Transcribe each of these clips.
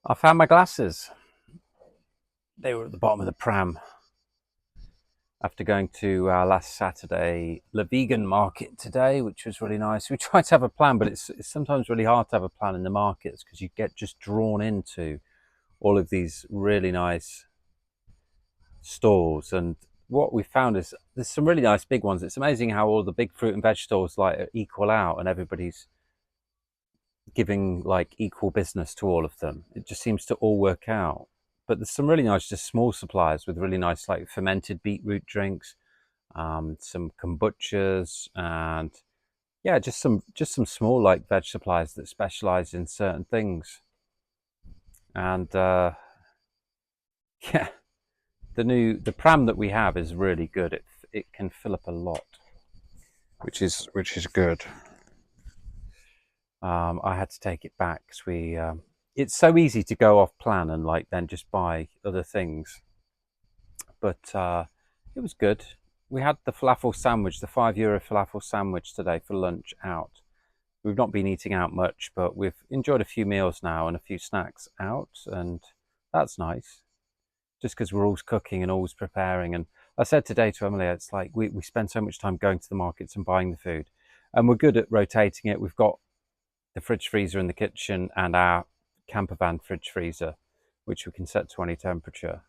I found my glasses. They were at the bottom of the pram after going to last Saturday, the vegan market today, which was really nice. We tried to have a plan, but it's sometimes really hard to have a plan in the markets because you get just drawn into all of these really nice stalls. And what we found is there's some really nice big ones. It's amazing how all the big fruit and veg stalls like equal out, and everybody's giving like equal business to all of them. It just seems to all work out. But there's some really nice, just small suppliers with really nice, like fermented beetroot drinks, some kombuchas, and yeah, just some small like veg suppliers that specialize in certain things. And yeah, the pram that we have is really good. It can fill up a lot, which is good. I had to take it back because it's so easy to go off plan and like then just buy other things. But it was good. We had the falafel sandwich, the €5 falafel sandwich today for lunch out. We've not been eating out much, but we've enjoyed a few meals now and a few snacks out, and that's nice. Just because we're always cooking and always preparing. And I said today to Emily, it's like we spend so much time going to the markets and buying the food, and we're good at rotating it. We've got the fridge freezer in the kitchen and our camper van fridge freezer, which we can set to any temperature.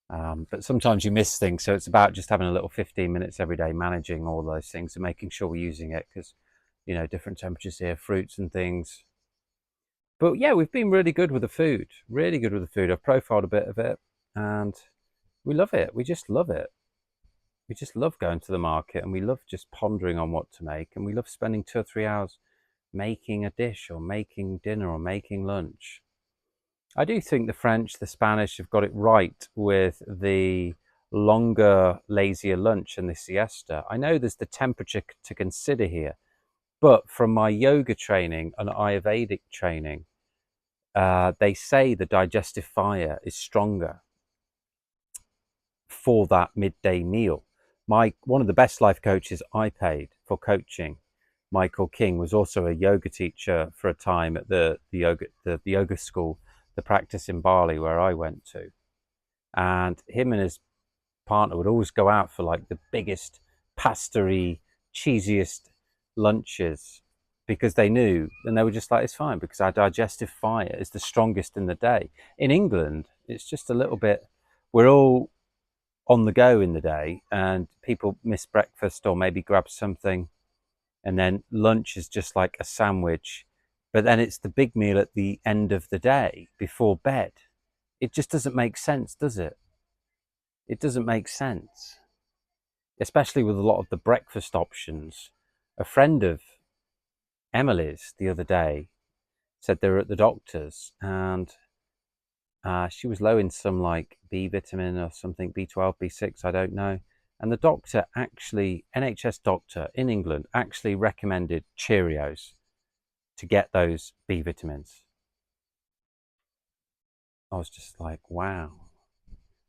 But sometimes you miss things, so it's about just having a little 15 minutes every day managing all those things and making sure we're using it because, different temperatures here, fruits and things. But yeah, we've been really good with the food, really good with the food. I've profiled a bit of it and we love it. We just love it. We just love going to the market and we love just pondering on what to make, and we love spending 2 or 3 hours making a dish or making dinner or making lunch. I do think the French, the Spanish have got it right with the longer, lazier lunch and the siesta. I know there's the temperature to consider here, but from my yoga training and Ayurvedic training, they say the digestive fire is stronger for that midday meal. One of the best life coaches I paid for coaching, Michael King, was also a yoga teacher for a time at the yoga school, the practice in Bali where I went to. And him and his partner would always go out for like the biggest, pastery, cheesiest lunches because they knew, and they were just like, it's fine because our digestive fire is the strongest in the day. In England, it's just a little bit, we're all on the go in the day and people miss breakfast or maybe grab something, and then lunch is just like a sandwich, but then it's the big meal at the end of the day before bed. It just doesn't make sense, does it? It doesn't make sense, especially with a lot of the breakfast options. A friend of Emily's the other day said they were at the doctor's, and she was low in some like B vitamin or something, B12, B6, I don't know. And the doctor actually, NHS doctor in England, actually recommended Cheerios to get those B vitamins. I was just like, wow.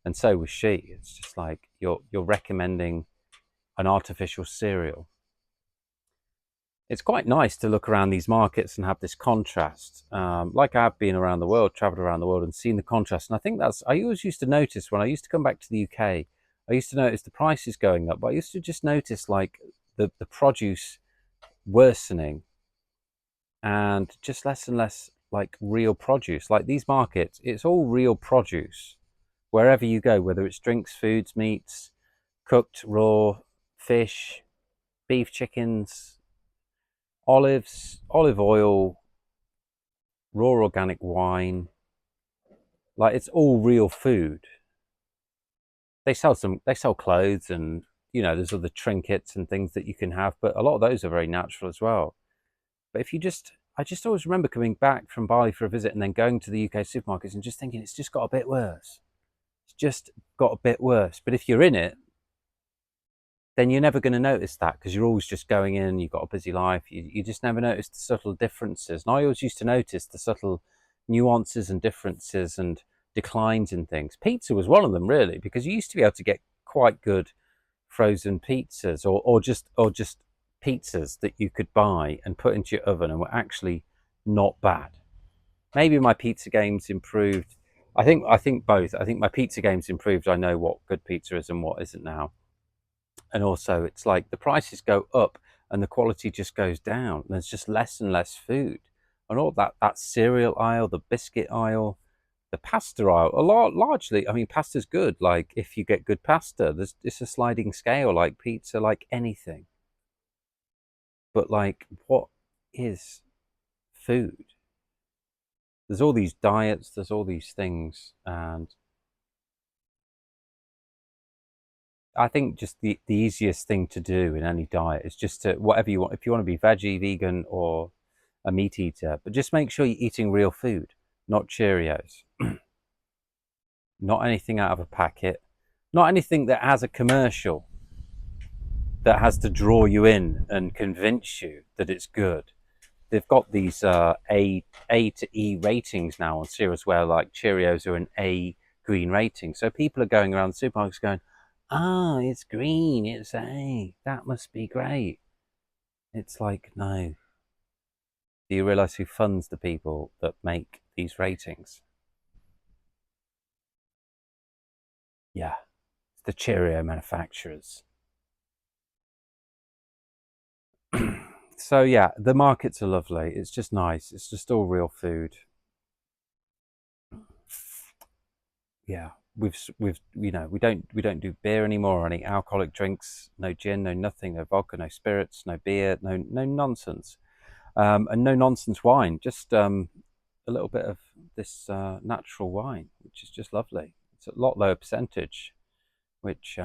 And so was she. It's just like you're recommending an artificial cereal. It's quite nice to look around these markets and have this contrast. Like I've been around the world, traveled around the world, and seen the contrast. And I think I always used to notice when I used to come back to the UK, I used to notice the prices going up, but I used to just notice like the produce worsening and just less and less like real produce. Like these markets, it's all real produce wherever you go, whether it's drinks, foods, meats, cooked, raw, fish, beef, chickens, olives, olive oil, raw organic wine. Like it's all real food. They sell clothes, and there's other trinkets and things that you can have, but a lot of those are very natural as well. But I just always remember coming back from Bali for a visit and then going to the UK supermarkets and just thinking it's just got a bit worse. It's just got a bit worse. But if you're in it, then you're never going to notice that because you're always just going in, you've got a busy life, you just never notice the subtle differences. And I always used to notice the subtle nuances and differences and declines in things. Pizza was one of them, really, because you used to be able to get quite good frozen pizzas or just pizzas that you could buy and put into your oven and were actually not bad. Maybe my pizza game's improved. I think both. I think my pizza game's improved. I know what good pizza is and what isn't now. And also it's like the prices go up and the quality just goes down. There's just less and less food. And all that cereal aisle, the biscuit aisle, the pasta aisle, a lot largely, I mean, pasta's good. Like if you get good pasta, it's a sliding scale like pizza, like anything. But like what is food? There's all these diets, there's all these things, and I think just the easiest thing to do in any diet is just to whatever you want. If you want to be veggie, vegan, or a meat eater, but just make sure you're eating real food, not Cheerios, not anything out of a packet, not anything that has a commercial that has to draw you in and convince you that it's good. They've got these A to E ratings now on cereals where like Cheerios are an A green rating. So people are going around the supermarkets going, "Ah, it's green, it's A, that must be great." It's like, no. Do you realize who funds the people that make these ratings? Yeah, it's the Cheerio manufacturers. So yeah, the markets are lovely. It's just nice. It's just all real food. Yeah, we've we don't do beer anymore or any alcoholic drinks. No gin, no nothing, no vodka, no spirits, no beer, no nonsense, and no nonsense wine. Just a little bit of this natural wine, which is just lovely. It's a lot lower percentage, which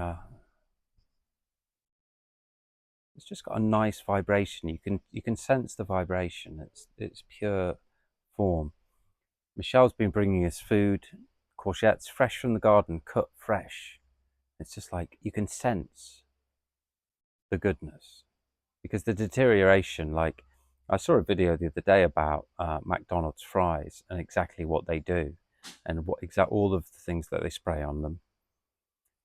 it's just got a nice vibration. You can sense the vibration. It's pure form. Michelle's been bringing us food, courgettes fresh from the garden, cut fresh. It's just like you can sense the goodness because the deterioration. Like I saw a video the other day about McDonald's fries and exactly what they do, and all of the things that they spray on them,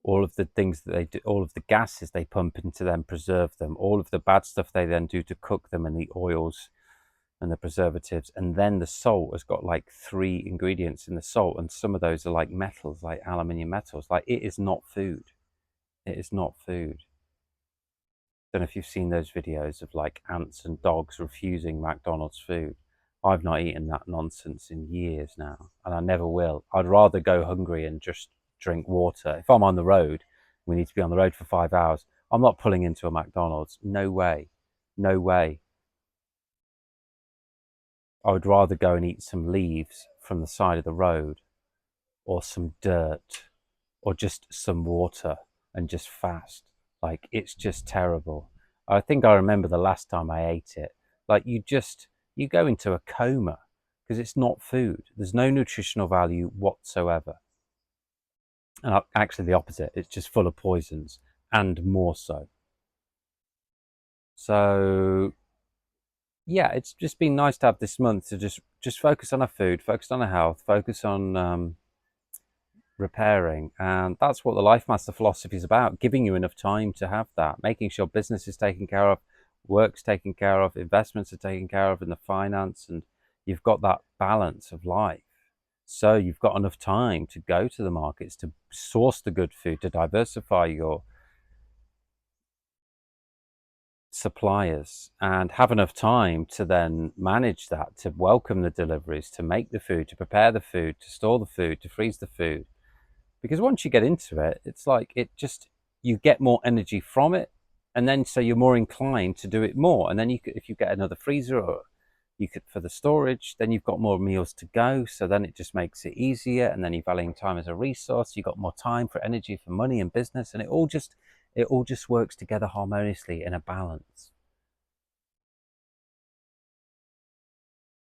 all of the things that they do, all of the gases they pump into them, preserve them, all of the bad stuff they then do to cook them, and the oils and the preservatives, and then the salt has got like 3 ingredients in the salt, and some of those are like metals, like aluminium metals. Like it is not food. It is not food. Don't know if you've seen those videos of like ants and dogs refusing McDonald's food. I've not eaten that nonsense in years now, and I never will. I'd rather go hungry and just drink water. If I'm on the road, we need to be on the road for 5 hours. I'm not pulling into a McDonald's. No way. No way. I would rather go and eat some leaves from the side of the road, or some dirt, or just some water, and just fast. Like it's just terrible. I think I remember the last time I ate it. Like you go into a coma because it's not food. There's no nutritional value whatsoever. And actually the opposite. It's just full of poisons and more so. So yeah, it's just been nice to have this month to just focus on our food, focus on our health, focus on repairing. And that's what the Life Master philosophy is about, giving you enough time to have that, making sure business is taken care of, work's taken care of, investments are taken care of in the finance, and you've got that balance of life. So you've got enough time to go to the markets, to source the good food, to diversify your suppliers, and have enough time to then manage that, to welcome the deliveries, to make the food, to prepare the food, to store the food, to freeze the food. Because once you get into it, it's like you get more energy from it, and then so you're more inclined to do it more. And then if you get another freezer, or you could for the storage, then you've got more meals to go. So then it just makes it easier, and then you're valuing time as a resource. You've got more time for energy, for money and business, and it all just works together harmoniously in a balance.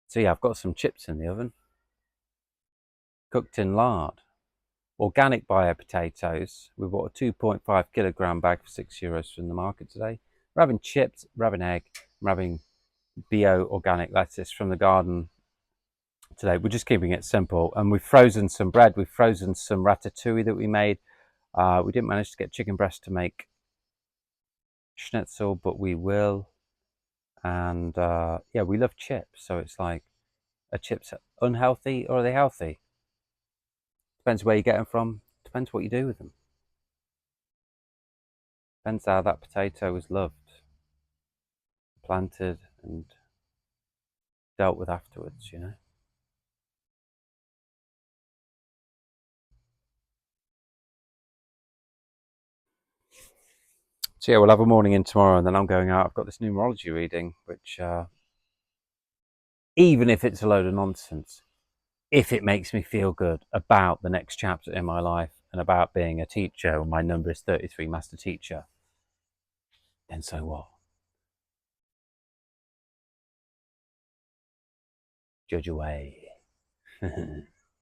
So yeah, I've got some chips in the oven, cooked in lard. Organic bio potatoes. We bought a 2.5 kilogram bag for €6 from the market today. We're having chips, we're having egg, we're having bio organic lettuce from the garden today. We're just keeping it simple. And we've frozen some bread. We've frozen some ratatouille that we made. We didn't manage to get chicken breast to make schnitzel, but we will. And yeah, we love chips. So it's like Are chips unhealthy or are they healthy? Depends where you get them from. Depends what you do with them. Depends how that potato was loved, planted, and dealt with afterwards, you know. So yeah, we'll have a morning in tomorrow, and then I'm going out. I've got this numerology reading, which even if it's a load of nonsense, if it makes me feel good about the next chapter in my life and about being a teacher, and my number is 33, master teacher, then so what? Judge away.